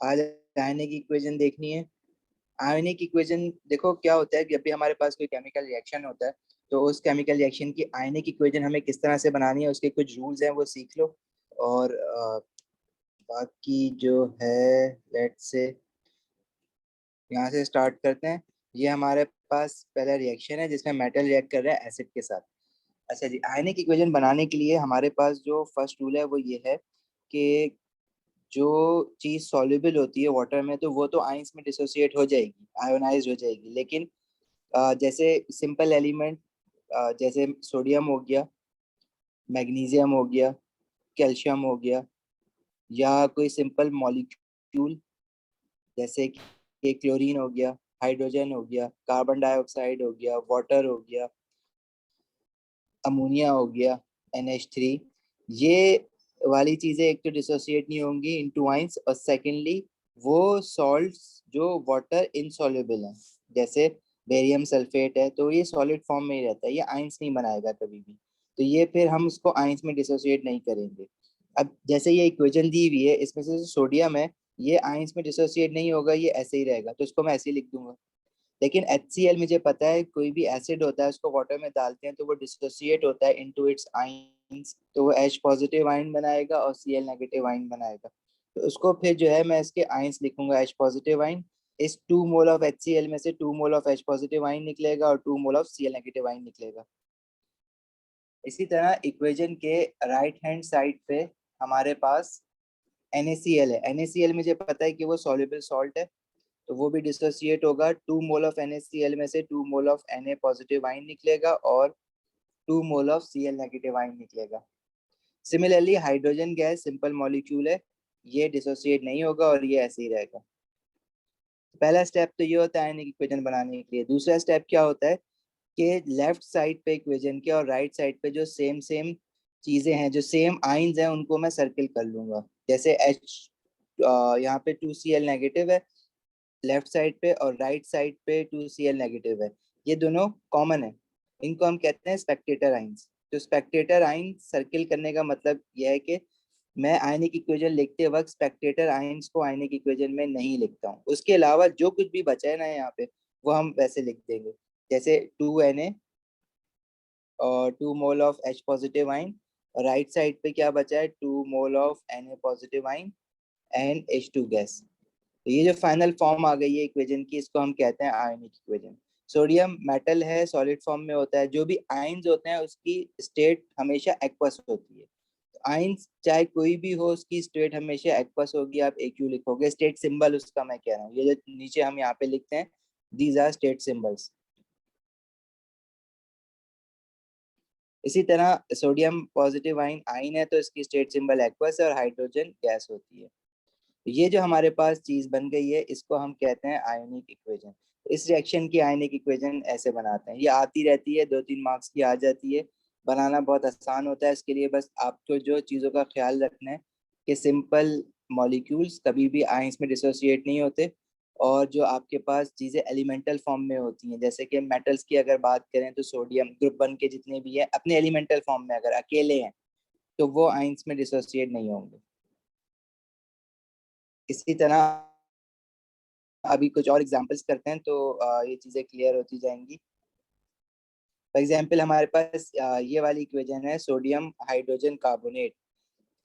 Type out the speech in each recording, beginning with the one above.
आज आयनिक इक्वेशन देखनी है। आयनिक इक्वेशन देखो क्या होता है, जब भी हमारे पास कोई केमिकल रिएक्शन होता है तो उस केमिकल रिएक्शन की आयनिक इक्वेशन हमें किस तरह से बनानी है, उसके कुछ रूल्स हैं, वो सीख लो। और बाकी जो है, लेट्स से यहाँ से स्टार्ट करते हैं। ये हमारे पास पहला रिएक्शन है जिसमें मेटल रिएक्ट कर रहा है एसिड के साथ। अच्छा जी, आयनिक इक्वेशन बनाने के लिए हमारे पास जो फर्स्ट रूल है वो ये है कि जो चीज सॉल्युबल होती है वाटर में तो वो तो आयंस में डिसोसिएट हो जाएगी, आयोनाइज हो जाएगी। लेकिन जैसे सिंपल एलिमेंट, जैसे सोडियम हो गया, मैग्नीशियम हो गया, कैल्शियम हो गया, या कोई सिंपल मॉलिक्यूल जैसे कि क्लोरीन हो गया, हाइड्रोजन हो गया, कार्बन डाइऑक्साइड हो गया, वाटर हो गया, अमोनिया हो गया, NH3, ये वाली चीजें एक तो डिसोसिएट नहीं होंगी इनटू आइंस, और सेकेंडली वो सॉल्ट्स जो वाटर इनसॉल्युबल हैं, जैसे बेरियम सल्फेट है तो ये सॉलिड फॉर्म में ही रहता है, ये आइंस नहीं बनाएगा कभी भी। तो ये फिर हम इसको आइंस में डिसोसिएट नहीं करेंगे। अब जैसे ये इक्वेशन दी हुई है, इसमें से जो सोडियम है ये आइंस में डिसोसिएट नहीं होगा, ये ऐसे ही रहेगा, तो इसको मैं ऐसे ही लिख दूंगा। लेकिन HCl मुझे पता है, कोई भी एसिड होता है उसको वाटर में डालते हैं तो वो डिसोसिएट होता है इनटू इट्स आइंस, तो वो H पॉजिटिव आयन बनाएगा और Cl नेगेटिव आयन बनाएगा। तो उसको फिर जो है मैं इसके आयंस लिखूंगा H पॉजिटिव आयन। इस 2 मोल ऑफ HCl में से 2 mole of H positive ion निकलेगा और 2 mole of Cl negative ion निकलेगा। इसी तरह इक्वेशन के राइट हैंड साइड पे हमारे पास NaCl है। NaCl मुझे पता है कि वो सॉल्युबल सॉल्ट है, तो वो भी डिसोसिएट होगा। 2 मोल ऑफ NaCl में से 2 mole of Na positive ion निकलेगा और 2 mole of Cl negative ion निकलेगा। Similarly hydrogen gas simple molecule है, ये डिसोसिएट नहीं होगा और ये ऐसे ही रहेगा। पहला स्टेप तो ये होता है आयनिक इक्वेशन बनाने के लिए। दूसरा स्टेप क्या होता है कि लेफ्ट साइड पे इक्वेशन के और राइट साइड पे जो सेम सेम चीजें हैं, जो सेम आइंस हैं, उनको मैं सर्किल कर लूंगा। जैसे H यहाँ पे 2Cl नेगेटिव है लेफ्ट साइड पे, और राइट साइड पे 2Cl नेगेटिव है, ये दोनों कॉमन है। इनको हम कहते हैं स्पेक्टेटर आइंस। तो स्पेक्टेटर आइन सर्किल करने का मतलब यह है कि मैं आयनिक इक्वेशन लिखते वक्त स्पेक्टेटर आइंस को आयनिक इक्वेशन में नहीं लिखता हूँ, उसके अलावा जो कुछ भी बचा है ना यहाँ पे वो हम वैसे लिख देंगे। जैसे 2Na और 2 मोल ऑफ H पॉजिटिव आइन, और राइट साइड पे क्या बचा है, 2 mole of Na positive ion and H2 gas. तो ये जो फाइनल फॉर्म आ गई है इक्वेशन की, इसको हम कहते हैं आयनिक इक्वेशन। सोडियम मेटल है, सॉलिड फॉर्म में होता है। जो भी आयंस होते हैं उसकी स्टेट हमेशा एक्वस होती है। आयंस चाहे कोई भी हो, उसकी स्टेट हमेशा एक्वस होगी। आप AQ लिखोगे, स्टेट सिंबल उसका मैं कह रहा हूँ, ये जो नीचे हम यहाँ पे लिखते हैं, दीज आर स्टेट सिंबल्स। इसी तरह सोडियम पॉजिटिव आइन आइन है तो इसकी स्टेट सिंबल एक्वस है, और हाइड्रोजन गैस होती है। ये जो हमारे पास चीज बन गई है इसको हम कहते हैं आयनिक इक्वेशन। इस रिएक्शन की आयनिक इक्वेशन ऐसे बनाते हैं, ये आती रहती है, 2-3 मार्क्स की आ जाती है। बनाना बहुत आसान होता है, इसके लिए बस आपको जो चीज़ों का ख्याल रखना है कि सिंपल मॉलिक्यूल्स कभी भी आयंस में डिसोसिएट नहीं होते, और जो आपके पास चीज़ें एलिमेंटल फॉर्म में होती हैं, जैसे कि मेटल्स की अगर बात करें तो सोडियम ग्रुप 1 के जितने भी है अपने एलिमेंटल फॉर्म में अगर अकेले हैं तो वो आयंस में डिसोसिएट नहीं होंगे। इसी तरह अभी कुछ और एग्जांपल्स करते हैं तो ये चीजें क्लियर होती जाएंगी। फॉर एग्जांपल हमारे पास ये वाली इक्वेशन है सोडियम हाइड्रोजन कार्बोनेट।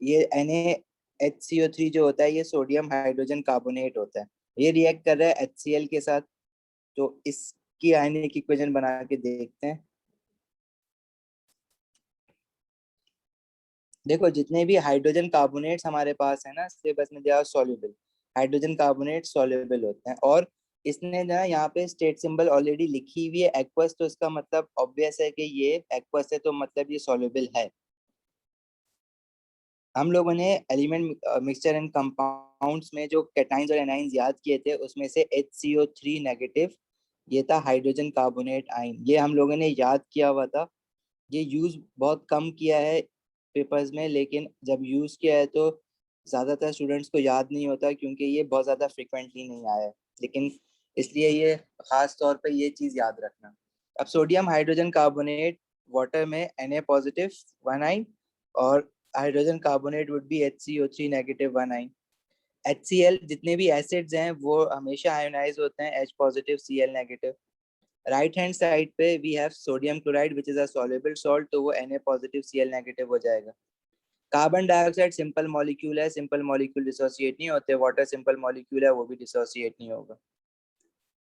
ये NaHCO3 जो होता है ये सोडियम हाइड्रोजन कार्बोनेट होता है। ये रिएक्ट कर रहा है HCl के साथ। तो इसकी आयनिक इक्वेशन बना के देखते हैं। देखो जितने भी हाइड्रोजन कार्बोनेट्स हमारे पास है ना सिलेबस में, they are soluble. Hydrogen carbonate soluble होते हैं, और इसने ना यहाँ पे स्टेट सिंबल ऑलरेडी लिखी हुई है एक्वस, तो इसका मतलब ऑब्वियस है कि ये एक्वस है, तो मतलब ये सॉल्युबल है। हम लोगों ने एलिमेंट मिक्सचर एंड कंपाउंड्स में जो कैटाइंस और एनाइंस याद किए थे उसमें से HCO3 नेगेटिव ये था हाइड्रोजन कार्बोनेट आइन, ये हम लोगों ने याद किया हुआ था। ये यूज बहुत कम किया है पेपर्स में, लेकिन जब यूज किया है तो ज्यादातर स्टूडेंट्स को याद नहीं होता क्योंकि ये बहुत ज्यादा फ्रिक्वेंटली नहीं आया है। लेकिन इसलिए ये खास तौर पे ये चीज याद रखना। अब सोडियम हाइड्रोजन कार्बोनेट वाटर में Na पॉजिटिव 1 आइन, और hydrogen carbonate would be HCO3 negative 1 आइन। HCl जितने भी एसिड्स हैं वो हमेशा आयोनाइज होते हैं, H positive Cl negative. Right hand side पे we have sodium chloride which is a soluble salt, तो वो Na पॉजिटिव Cl नेगेटिव हो जाएगा। कार्बन डाइऑक्साइड सिंपल मॉलिक्यूल है, सिंपल मॉलिक्यूल डिसोसिएट नहीं होते, वाटर सिंपल मॉलिक्यूल है वो भी डिसोसिएट नहीं होगा।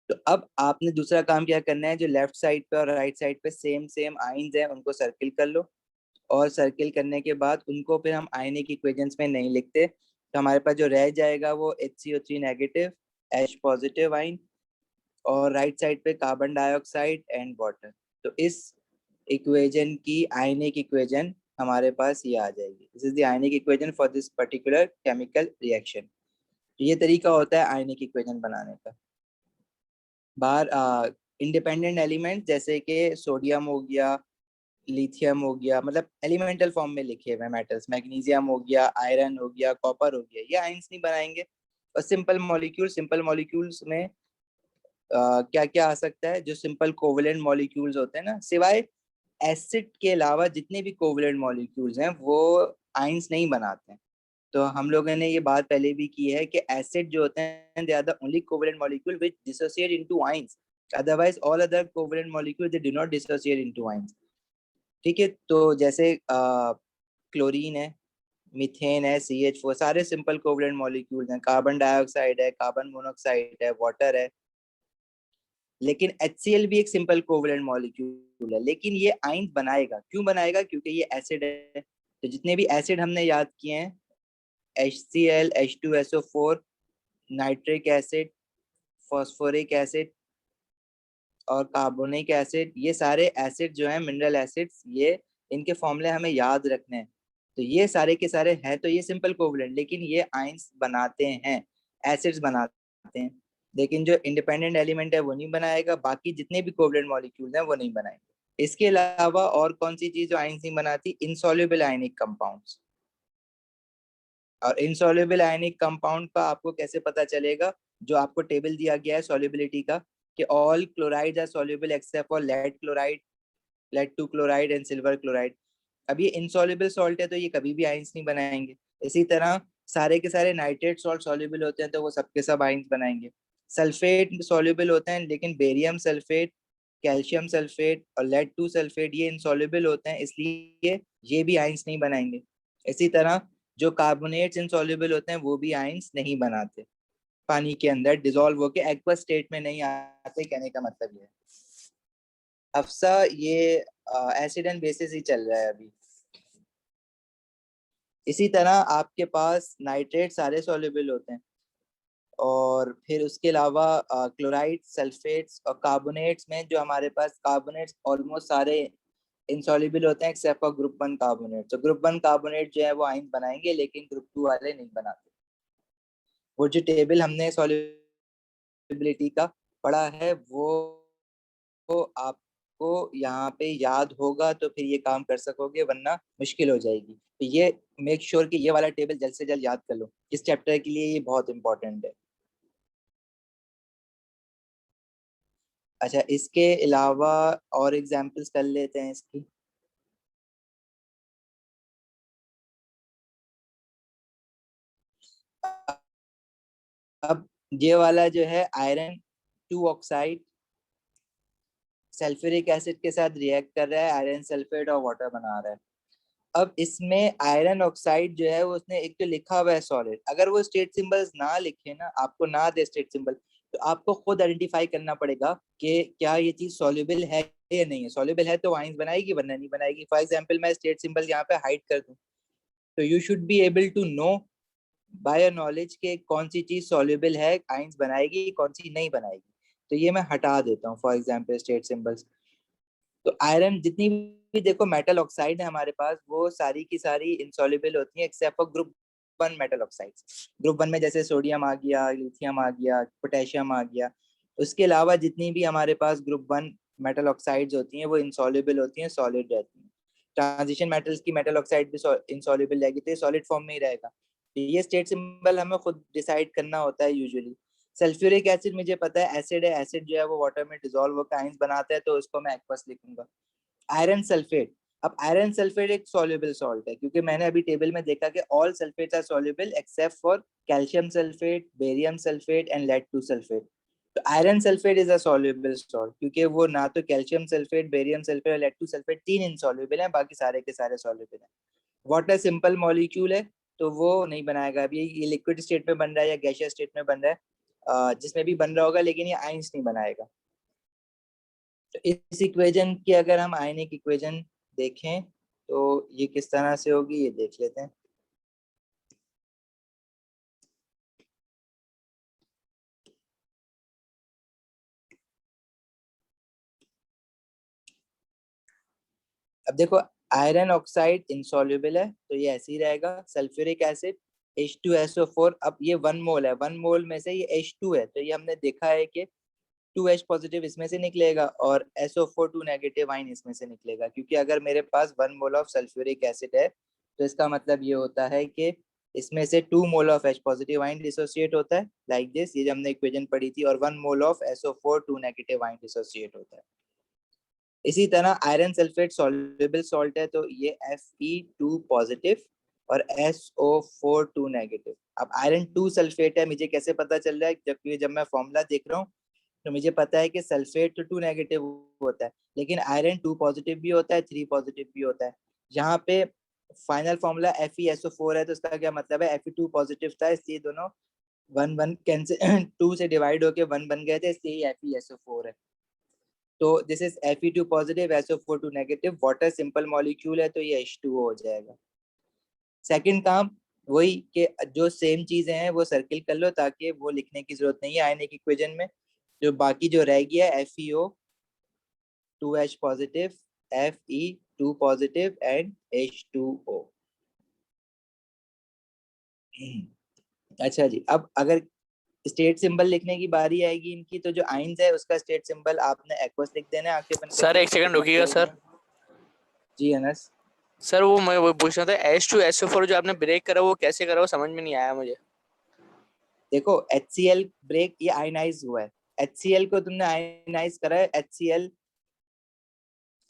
तो अब आपने दूसरा काम क्या करना है, जो लेफ्ट साइड पे और राइट साइड पे सेम सेम आयंस है उनको सर्किल कर लो, और सर्किल करने के बाद उनको फिर हम आयनिक इक्वेशंस में नहीं लिखते, तो हमारे पास जो रह जाएगा वो HCO3 negative H positive ion, और राइट साइड पे कार्बन डाइऑक्साइड एंड वाटर। तो इस इक्वेशन की आयनिक इक्वेशन हमारे पास ये आ जाएगी, this is the ionic equation for this particular chemical reaction. ये तरीका होता है आयनिक इक्वेशन बनाने का। बाहर इंडिपेंडेंट एलिमेंट जैसे कि सोडियम हो गया, लिथियम हो गया, मतलब एलिमेंटल फॉर्म में लिखे हुए मेटल्स, मैग्नीशियम हो गया, आयरन हो गया, कॉपर हो गया, ये आयंस नहीं बनाएंगे। और सिंपल मॉलिक्यूल्स में क्या क्या आ सकता है, जो सिंपल कोवेलेंट मॉलिक्यूल्स होते हैं ना, सिवाय एसिड के अलावा जितने भी कोवेलेंट मॉलिक्यूल्स हैं वो आयंस नहीं बनाते हैं। तो हम लोगों ने ये बात पहले भी की है कि एसिड जो होते हैं they are the only covalent molecule which dissociate into ions, otherwise all other covalent molecule they do not dissociate into ions. ठीक है, तो जैसे क्लोरीन है, मीथेन है, CH4, सारे सिंपल कोवेलेंट मॉलिक्यूल्स हैं, कार्बन डाइऑक्साइड है, कार्बन मोनोऑक्साइड है, वाटर है। लेकिन HCl भी एक सिंपल कोवेलेंट मॉलिक्यूल है, लेकिन ये आयंस बनाएगा। क्यों बनाएगा? क्योंकि ये एसिड है। तो जितने भी एसिड हमने याद किए हैं, HCl, H2SO4, nitric acid, phosphoric acid और कार्बोनिक एसिड, ये सारे एसिड जो हैं मिनरल एसिड्स, ये इनके फॉर्मूले हमें याद रखने हैं। तो ये सारे के सारे हैं, तो ये सिंपल कोवेलेंट, लेकिन ये आयंस बनाते हैं, एसिड्स बनाते हैं। लेकिन जो इंडिपेंडेंट एलिमेंट है वो नहीं बनाएगा, बाकी जितने भी कोवेलेंट मॉलिक्यूल्स हैं वो नहीं बनाएंगे। इसके अलावा और कौन सी चीज जो आयंस नहीं बनाती? Insoluble ionic compounds. और इनसॉल्युबल आयनिक कंपाउंड का आपको कैसे पता चलेगा? जो आपको टेबल दिया गया है सॉल्युबिलिटी का, कि all chlorides are soluble except for lead chloride, lead 2 chloride and silver chloride. अब ये इनसॉल्युबल सॉल्ट है तो ये कभी भी आयंस नहीं बनाएंगे। इसी तरह सारे के सारे नाइट्रेट सॉल्ट सॉल्युबल होते हैं तो वो सबके सब आयंस बनाएंगे। सल्फेट सॉल्युबल होते हैं, लेकिन बेरियम सल्फेट, कैल्शियम सल्फेट और लेड 2 सल्फेट ये इनसॉल्युबल होते हैं, इसलिए ये भी आयंस नहीं बनाएंगे। इसी तरह जो कार्बोनेट्स इनसॉल्युबल होते हैं वो भी आयंस नहीं बनाते, पानी के अंदर डिसॉल्व होके एक्वस स्टेट में नहीं आते, कहने का मतलब ये है। अफसा ये एसिड एंड बेसिस ही चल रहा है अभी। इसी तरह आपके पास नाइट्रेट सारे सॉल्युबल होते हैं, और फिर उसके अलावा क्लोराइड, सल्फेट्स और कार्बोनेट्स में जो हमारे पास कार्बोनेट्स ऑलमोस्ट सारे इनसॉल्युबल होते हैं एक्सेप्ट फॉर ग्रुप 1 कार्बोनेट। तो ग्रुप 1 कार्बोनेट जो है वो आयन बनाएंगे, लेकिन ग्रुप 2 वाले नहीं बनाते। वो जो टेबल हमने सॉल्युबिलिटी का पढ़ा है वो आपको यहाँ पे याद होगा तो फिर ये काम कर सकोगे, वरना मुश्किल हो जाएगी। तो ये मेक श्योर कि ये वाला टेबल जल्द से जल्द याद कर लो, इस चैप्टर के लिए ये बहुत इंपॉर्टेंट है। अच्छा, इसके अलावा और एग्जांपल्स कर लेते हैं इसकी। अब ये वाला जो है आयरन 2 ऑक्साइड सल्फ्यूरिक एसिड के साथ रिएक्ट कर रहा है, आयरन सल्फेट और वाटर बना रहा है। अब इसमें आयरन ऑक्साइड जो है वो उसने एक तो लिखा हुआ है सॉलिड, अगर वो स्टेट सिंबल्स ना लिखे ना, आपको ना दे स्टेट सिंबल, तो आपको खुद आइडेंटिफाई करना पड़ेगा कि क्या ये चीज सॉल्युबल है या नहीं है। सॉल्युबल है तो आयंस बनाएगी, वरना नहीं बनाएगी। फॉर एग्जांपल मैं स्टेट सिंबल यहाँ पे हाइड कर दूं, तो you should be able to know by knowledge के कौन सी चीज सॉल्युबल है, आयंस बनाएगी, कौन सी नहीं बनाएगी। तो ये मैं हटा देता हूँ फॉर एग्जांपल स्टेट सिंबल्स। तो आयरन जितनी भी देखो मेटल ऑक्साइड है हमारे पास, वो सारी की सारी इनसॉल्युबल होती है except for group 1 metal oxides. Group 1 में जैसे सोडियम आ गया, लिथियम आ गया, पोटेशियम आ गया। उसके अलावा जितनी भी हमारे पास ग्रुप 1 मेटल ऑक्साइड्स होती हैं वो इनसॉल्युबल होती हैं, सॉलिड रहती हैं। ट्रांजिशन मेटल्स की मेटल ऑक्साइड भी इनसॉल्युबल रहेगी, तो ये सॉलिड फॉर्म में ही रहेगा। ये स्टेट सिंबल हमें खुद डिसाइड करना होता है यूजुअली। सल्फ्यूरिक एसिड मुझे पता है एसिड है, एसिड जो है वो वाटर में डिसॉल्व होकर आयंस बनाता है, तो उसको मैं एक्वस लिखूंगा। आयरन सल्फेट, अब आयरन सल्फेट एक सॉल्युबल सॉल्ट है, क्योंकि मैंने अभी टेबल में देखा कि all sulphates are soluble except for calcium sulphate, barium sulphate and lead 2 sulphate. तो iron sulphate is a soluble salt, क्योंकि वो ना तो कैल्शियम सल्फेट, बेरियम सल्फेट और लेड 2 सल्फेट तीन इनसॉल्युबल है, बाकी सारे के सारे सॉल्युबल है। वाटर सिंपल मॉलिक्यूल है, तो वो नहीं बनाएगा। अभी ये लिक्विड स्टेट में बन रहा है या गैसियस स्टेट में बन रहा है, जिसमें भी बन रहा होगा, लेकिन ये आयंस नहीं बनाएगा। तो इस इक्वेशन की अगर हम आयनिक इक्वेशन देखें तो ये किस तरह से होगी, ये देख लेते हैं। अब देखो, आयरन ऑक्साइड इनसॉल्युबल है, तो ये ऐसे ही रहेगा। सल्फ्यूरिक एसिड H2SO4, अब ये 1 मोल है, 1 मोल में से ये H2 है, तो ये हमने देखा है कि 2H पॉजिटिव इसमें से निकलेगा और SO4 2 नेगेटिव आइन इसमें से निकलेगा, क्योंकि अगर मेरे पास 1 मोल ऑफ सल्फ्यूरिक एसिड है तो इसका मतलब ये होता है कि इसमें से 2 मोल ऑफ H पॉजिटिव आइन डिसोसिएट होता है, लाइक दिस, ये जो हमने इक्वेशन पढ़ी थी, और 1 mole of SO4 2 negative ion dissociate होता है। इसी तरह आयरन सल्फेट सॉल्युबल सॉल्ट है, तो ये Fe2 पॉजिटिव और SO4 2 नेगेटिव। अब आयरन 2 सल्फेट है, मुझे कैसे पता चल रहा है, जबकि जब मैं फॉर्मूला देख रहा हूँ तो मुझे पता है कि सल्फेट तो 2 नेगेटिव होता है, लेकिन आयरन 2 पॉजिटिव भी होता है, 3 पॉजिटिव भी होता है। यहाँ पे फाइनल फॉर्मूला FeSO4 है, तो इसका क्या मतलब है, Fe2 पॉजिटिव था, इसलिए दोनों 1 1 कैंसिल 2 से डिवाइड होके 1 बन गए थे, इसलिए FeSO4 है। तो this is Fe2 positive, SO4 2 negative. Water simple molecule है, तो ये H2O हो जाएगा। सेकंड काम वही कि जो सेम चीजें हैं वो सर्किल कर लो, ताकि वो लिखने की जरूरत नहीं है आयनिक इक्वेशन में। जो बाकी जो रह गया है, FeO 2H positive, Fe2 positive and H2O। अच्छा जी, अब अगर स्टेट सिंबल लिखने की बारी आएगी इनकी, तो जो आइंस है उसका स्टेट सिंबल आपने एक्वस लिख देना है आंखें बंद सर करके। एक सेकंड रुकिएगा सर। जी अनस। सर वो मैं वो पूछ रहा था, H2SO4 जो आपने ब्रेक करा वो कैसे करा, वो समझ में नहीं आया मुझे। देखो HCl ब्रेक, ये आयनाइज हुआ है। HCl को तुमने आयनाइज करा है, HCl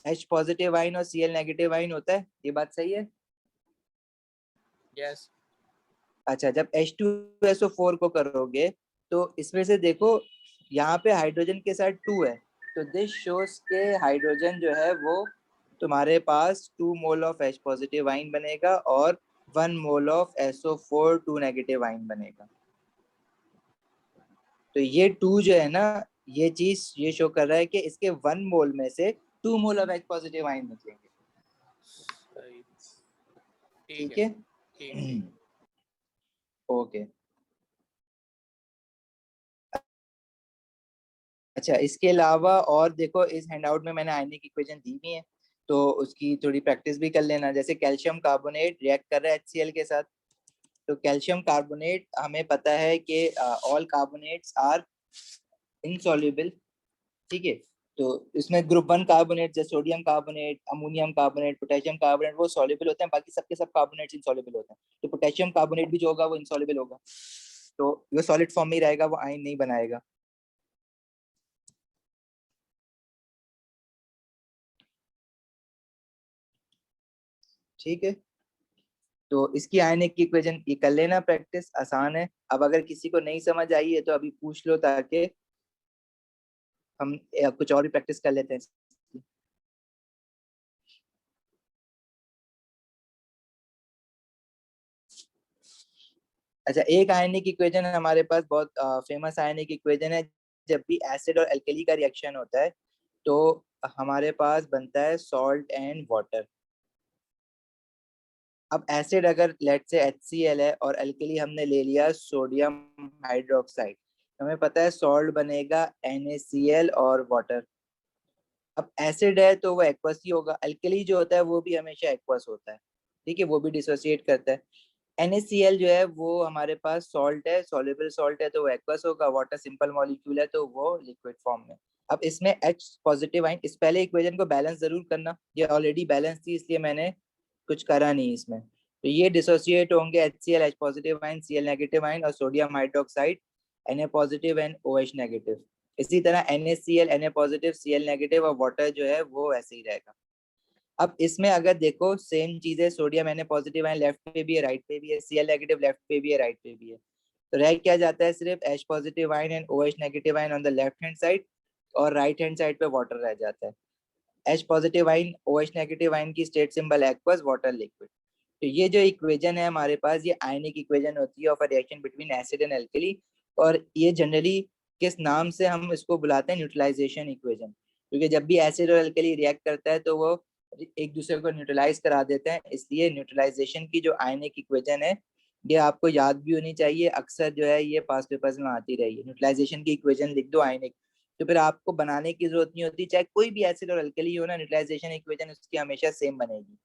H पॉजिटिव आइन और Cl नेगेटिव आइन होता है, ये बात सही है। यस। अच्छा, जब H2SO4 को करोगे तो इसमें से देखो यहाँ पे हाइड्रोजन के साथ 2 है, तो दिस शोस के हाइड्रोजन जो है वो तुम्हारे पास 2 मोल ऑफ H पॉजिटिव आइन बनेगा और 1 mole of SO4 2 negative ion बनेगा। तो ये 2 जो है ना, ये चीज ये शो कर रहा है कि इसके 1 मोल में से 2 मोल ऑफ H पॉजिटिव आइन निकलेंगे। ठीक है, ओके। अच्छा, इसके अलावा और देखो, इस हैंडआउट में मैंने आयनिक इक्वेशन दी भी है, तो उसकी थोड़ी प्रैक्टिस भी कर लेना। जैसे कैल्शियम कार्बोनेट रिएक्ट कर रहा है HCl के साथ, तो कैल्शियम कार्बोनेट हमें पता है कि ऑल कार्बोनेट्स आर इनसॉल्युबल, ठीक है। तो इसमें ग्रुप 1 कार्बोनेट जैसे sodium carbonate, ammonium carbonate, potassium carbonate वो सॉल्युबल होते हैं, बाकी सबके सब कार्बोनेट्स इनसॉल्युबल होते हैं। तो पोटेशियम कार्बोनेट भी जो होगा वो इनसॉल्युबल होगा, तो वो सॉलिड फॉर्म में ही रहेगा, वो आयन नहीं बनाएगा। ठीक है, तो इसकी आयनिक की इक्वेशन ये कर लेना, प्रैक्टिस आसान है। अब अगर किसी को नहीं समझ आई है तो अभी पूछ लो, ताकि हम कुछ और भी प्रैक्टिस कर लेते हैं। अच्छा, एक आयनिक इक्वेशन हमारे पास बहुत फेमस आयनिक इक्वेशन है। जब भी एसिड और एल्कली का रिएक्शन होता है तो हमारे पास बनता है सॉल्ट एंड वाटर। अब एसिड अगर लेट से HCl है और एल्कली हमने ले लिया सोडियम हाइड्रोक्साइड, हमें पता है सॉल्ट बनेगा NaCl और वाटर। अब एसिड है तो वो एक्वस ही होगा, अल्कली जो होता है वो भी हमेशा एक्वस होता है, ठीक है, वो भी डिसोसिएट करता है। NaCl जो है वो हमारे पास सॉल्ट है, सॉल्युबल सॉल्ट है, तो वो एक्वस होगा। वाटर सिंपल मॉलिक्यूल है, तो वो लिक्विड फॉर्म में। अब इसमें H पॉजिटिव आइन, इस पहले इक्वेशन को बैलेंस जरूर करना, ये ऑलरेडी बैलेंस थी इसलिए मैंने कुछ करा नहीं इसमें। तो ये डिसोसिएट होंगे HCl H positive ion, Cl negative ion और sodium hydroxide Na positive and OH negative. इसी तरह NaCl Na positive, Cl negative और वाटर जो है वो ऐसे ही रहेगा। अब इसमें अगर देखो सेम चीज है, sodium Na positive ion left पे भी है राइट पे भी है, Cl नेगेटिव लेफ्ट पे भी है राइट पे भी है, तो रह क्या जाता है सिर्फ H positive ion and OH negative ion on the left hand side, और राइट हैंड साइड पे वाटर रह जाता है। H positive ion OH negative ion की state symbol aqueous, water liquid. तो ये जो इक्वेशन है हमारे पास, ये आयनिक इक्वेशन होती है of a reaction between acid and alkali, और ये जनरली किस नाम से हम इसको बुलाते हैं, न्यूट्रलाइजेशन इक्वेशन, क्योंकि जब भी एसिड और एल्कली रिएक्ट करता है तो वो एक दूसरे को न्यूट्रलाइज करा देते हैं, इसलिए न्यूट्रलाइजेशन की जो आयनिक इक्वेशन है ये आपको याद भी होनी चाहिए, अक्सर जो है ये पास पेपर्स में आती रही है। न्यूट्रलाइजेशन की इक्वेशन लिख दो आयनिक, तो फिर आपको बनाने की जरूरत नहीं होती, चाहे कोई भी एसिड और अल्कली हो ना, न्यूट्रलाइजेशन इक्वेशन उसकी हमेशा सेम बनेगी।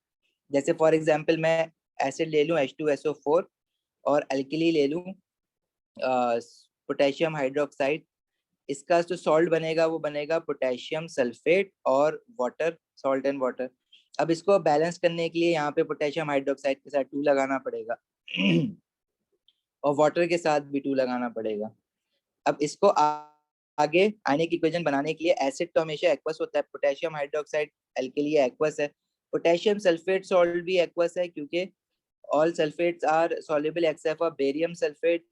जैसे फॉर एग्जांपल मैं एसिड ले लूं H2SO4, और अल्कली ले लूं पोटेशियम हाइड्रोक्साइड, इसका जो सॉल्ट बनेगा वो बनेगा पोटेशियम सल्फेट और वाटर, सॉल्ट एंड वाटर। अब इसको बैलेंस करने के लिए यहाँ पे पोटेशियम हाइड्रोक्साइड के साथ 2 लगाना पड़ेगा और वाटर के साथ भी 2 लगाना पड़ेगा। अब इसको आगे आयनिक इक्वेशन बनाने के लिए, एसिड तो हमेशा एक्वस होता है, पोटेशियम हाइड्रोक्साइड एल्कली एक्वस है, पोटेशियम सल्फेट सॉल्ट भी एक्वस है, क्योंकि all sulphates are soluble except for barium sulphate,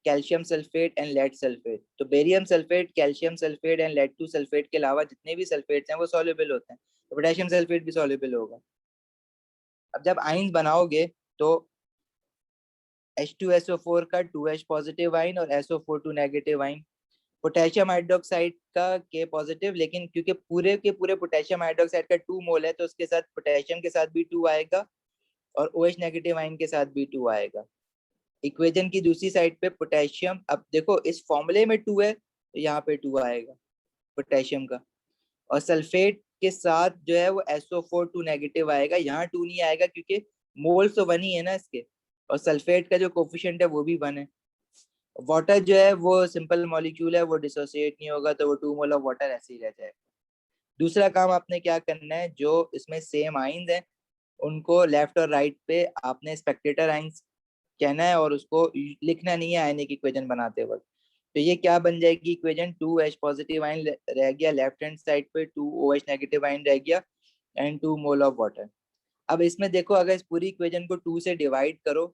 calcium sulphate and lead sulphate. तो barium sulphate, calcium sulphate and lead 2 sulphate के अलावा जितने भी सल्फेट्स हैं वो सॉल्युबल होते हैं, तो पोटेशियम सल्फेट भी सॉल्युबल होगा। अब जब आयन्स बनाओगे तो H2SO4 का 2H पॉजिटिव आयन और SO4 2 negative ion, potassium hydroxide का K पॉजिटिव, लेकिन क्योंकि पूरे के पूरे पोटेशियम हाइड्रोक्साइड का 2 मोल है तो उसके साथ पोटेशियम के साथ भी 2 आएगा और OH नेगेटिव आयन के साथ भी 2 आएगा। इक्वेशन की दूसरी साइड पे पोटेशियम, अब देखो इस फॉर्मूले में 2 है तो यहाँ पे 2 आएगा पोटेशियम का, और सल्फेट के साथ जो है वो SO4 2 नेगेटिव आएगा, यहाँ 2 नहीं आएगा क्योंकि मोल्स तो 1 ही है ना इसके, और सल्फेट का जो कोफिशिएंट है वो भी 1 है। वाटर जो है वो सिंपल मॉलिक्यूल है, वो डिसोसिएट नहीं होगा, तो वो 2 मोल ऑफ वाटर ऐसे ही रह जाएगा। दूसरा काम आपने क्या करना है, जो इसमें सेम आइंस है उनको लेफ्ट और राइट पे आपने स्पेक्टेटर आइंस कहना है, और उसको लिखना नहीं है आयनिक इक्वेशन बनाते वक्त। तो ये क्या बन जाएगी इक्वेशन, 2H पॉजिटिव आयन रह गया लेफ्ट हैंड साइड पे, 2OH नेगेटिव आयन रह गया एंड 2 मोल ऑफ वाटर। अब इसमें देखो अगर इस पूरी इक्वेशन को 2 से डिवाइड करो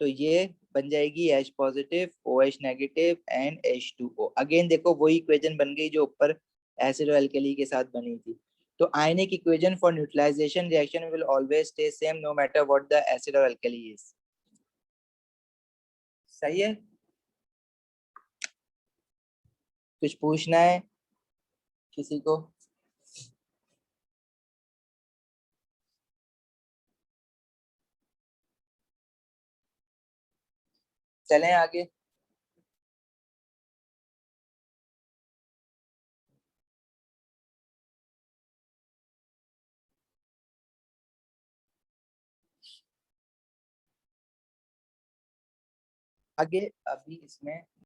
तो ये बन जाएगी H positive, OH negative and H2O। Again देखो वही इक्वेशन बन गई जो ऊपर एसिड और एल्कली के साथ बनी थी। तो ionic equation for neutralisation reaction will always stay same no matter what the acid और एल्कली इज। सही है? कुछ पूछना है किसी को? चलें आगे। आगे अभी इसमें